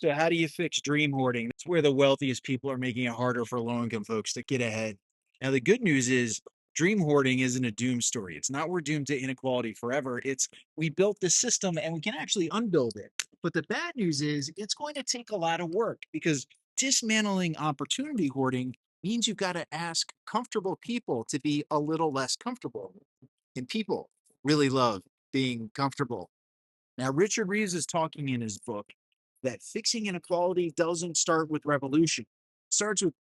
So how do you fix dream hoarding? That's where the wealthiest people are making it harder for low-income folks to get ahead. Now, the good news is dream hoarding isn't a doom story. It's not we're doomed to inequality forever. It's we built this system and we can actually unbuild it. But the bad news is it's going to take a lot of work because dismantling opportunity hoarding means you've got to ask comfortable people to be a little less comfortable. And people really love being comfortable. Now, Richard Reeves is talking in his book that fixing inequality doesn't start with revolution. It starts with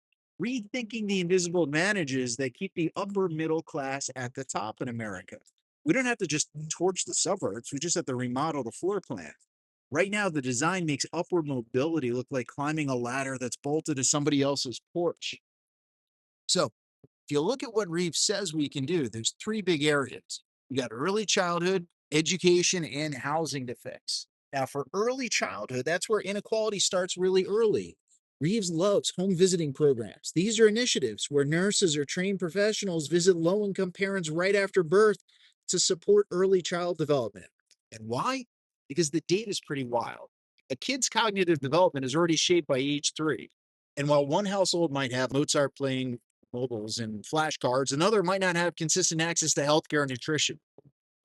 rethinking the invisible advantages that keep the upper middle class at the top in America. We don't have to just torch the suburbs, we just have to remodel the floor plan. Right now, the design makes upward mobility look like climbing a ladder that's bolted to somebody else's porch. So, if you look at what Reeves says we can do, there's three big areas. You got early childhood, education, and housing to fix. Now, for early childhood, that's where inequality starts really early. Reeves loves home visiting programs. These are initiatives where nurses or trained professionals visit low income parents right after birth to support early child development. And why? Because the data is pretty wild. A kid's cognitive development is already shaped by age 3. And while one household might have Mozart playing mobiles and flashcards. Another might not have consistent access to healthcare and nutrition.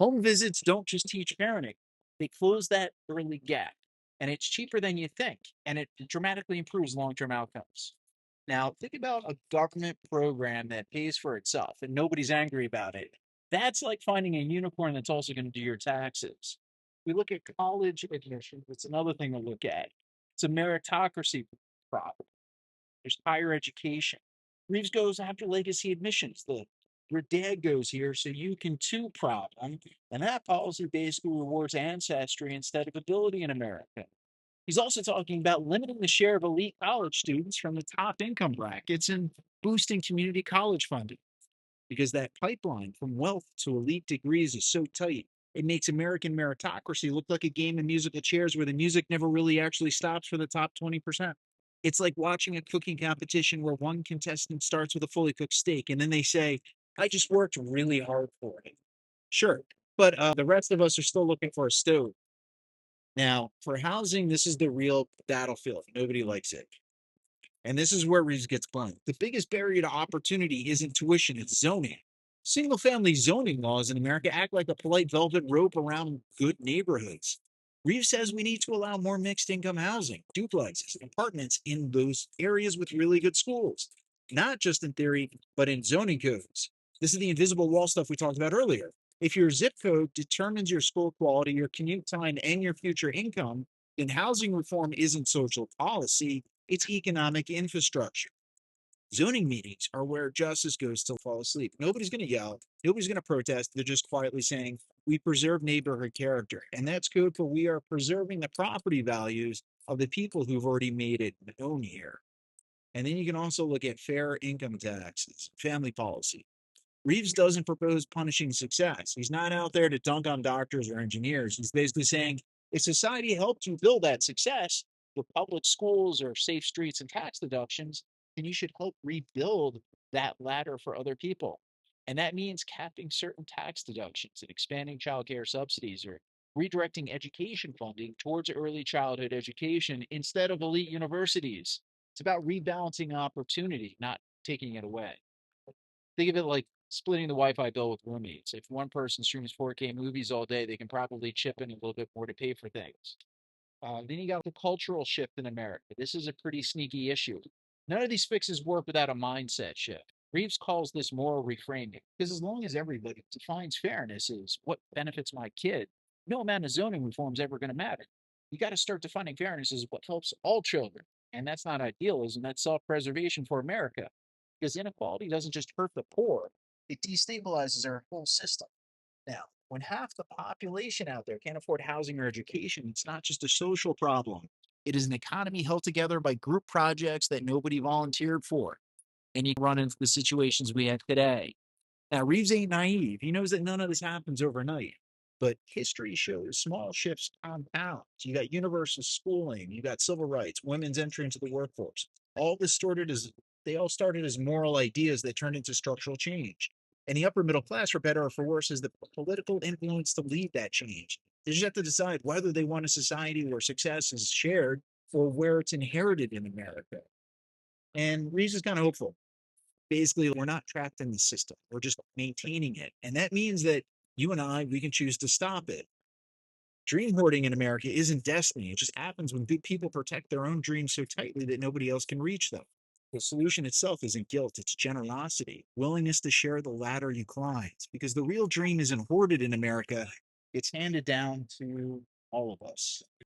Home visits don't just teach parenting, they close that early gap. And it's cheaper than you think, and it dramatically improves long term outcomes. Now, think about a government program that pays for itself and nobody's angry about it. That's like finding a unicorn that's also going to do your taxes. We look at college admissions, it's another thing to look at. It's a meritocracy problem. There's higher education. Reeves goes after legacy admissions. Your dad goes here, so you can too problem. And that policy basically rewards ancestry instead of ability in America. He's also talking about limiting the share of elite college students from the top income brackets and boosting community college funding because that pipeline from wealth to elite degrees is so tight. It makes American meritocracy look like a game of musical chairs where the music never really actually stops for the top 20%. It's like watching a cooking competition where one contestant starts with a fully cooked steak and then they say, I just worked really hard for it. Sure. But the rest of us are still looking for a stove. Now, for housing, this is the real battlefield. Nobody likes it. And this is where Reeves gets blunt. The biggest barrier to opportunity isn't tuition, it's zoning. Single family zoning laws in America act like a polite velvet rope around good neighborhoods. Reeves says we need to allow more mixed income housing, duplexes, apartments in those areas with really good schools, not just in theory, but in zoning codes. This is the invisible wall stuff we talked about earlier. If your zip code determines your school quality, your commute time, and your future income, then housing reform isn't social policy, it's economic infrastructure. Zoning meetings are where justice goes to fall asleep. Nobody's going to yell. Nobody's going to protest. They're just quietly saying, we preserve neighborhood character. And that's code for we are preserving the property values of the people who've already made it known here. And then you can also look at fair income taxes, family policy. Reeves doesn't propose punishing success. He's not out there to dunk on doctors or engineers. He's basically saying if society helped you build that success with public schools or safe streets and tax deductions, then you should help rebuild that ladder for other people. And that means capping certain tax deductions and expanding child care subsidies or redirecting education funding towards early childhood education instead of elite universities. It's about rebalancing opportunity, not taking it away. Think of it like splitting the Wi-Fi bill with roommates. If one person streams 4K movies all day, they can probably chip in a little bit more to pay for things. Then you got the cultural shift in America. This is a pretty sneaky issue. None of these fixes work without a mindset shift. Reeves calls this moral reframing because as long as everybody defines fairness as what benefits my kid, no amount of zoning reform is ever going to matter. You got to start defining fairness as what helps all children. And that's not idealism, that's self preservation for America. Because inequality doesn't just hurt the poor, it destabilizes our whole system. Now, when half the population out there can't afford housing or education, it's not just a social problem. It is an economy held together by group projects that nobody volunteered for. And you run into the situations we have today. Now, Reeves ain't naive. He knows that none of this happens overnight. But history shows small shifts compound. You got universal schooling, you got civil rights, women's entry into the workforce. All this started as they all started as moral ideas that turned into structural change. And the upper middle class, for better or for worse, is the political influence to lead that change. They just have to decide whether they want a society where success is shared or where it's inherited in America. And Reeves is kind of hopeful. Basically, we're not trapped in the system. We're just maintaining it. And that means that you and I, we can choose to stop it. Dream hoarding in America isn't destiny. It just happens when good people protect their own dreams so tightly that nobody else can reach them. The solution itself isn't guilt, it's generosity, willingness to share the ladder you climb. Because the real dream isn't hoarded in America, it's handed down to all of us.